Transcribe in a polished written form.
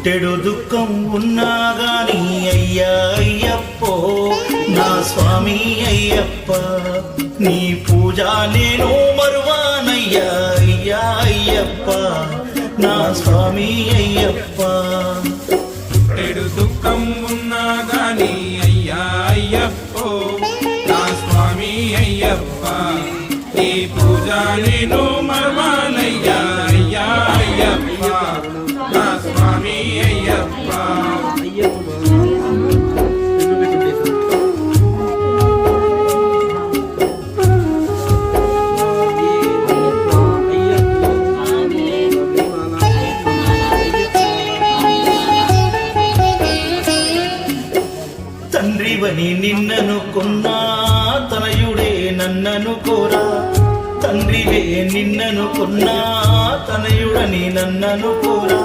పుట్టెడు దుఃఖం ఉన్నా గాని అయ్యా అయ్యప్పో నా స్వామి అయ్యప్ప నీ పూజ నేను మరువానయ్యా అయ్యా అయ్యప్ప నా స్వామి అయ్యప్ప పుట్టెడు దుఃఖం ఉన్నా గాని అయ్యా అయ్యప్పో నా స్వామి అయ్యప్ప నీ పూజ నేను మరువానయ్యా అయ్యా అయ్యప్ప నా స్వామి అయ్యప్ప తండ్రివని నిన్నను కొన్నా తనయుడే నన్నను కోరా తండ్రివే నిన్నను కొన్నా తనయుడని నన్నను కోరా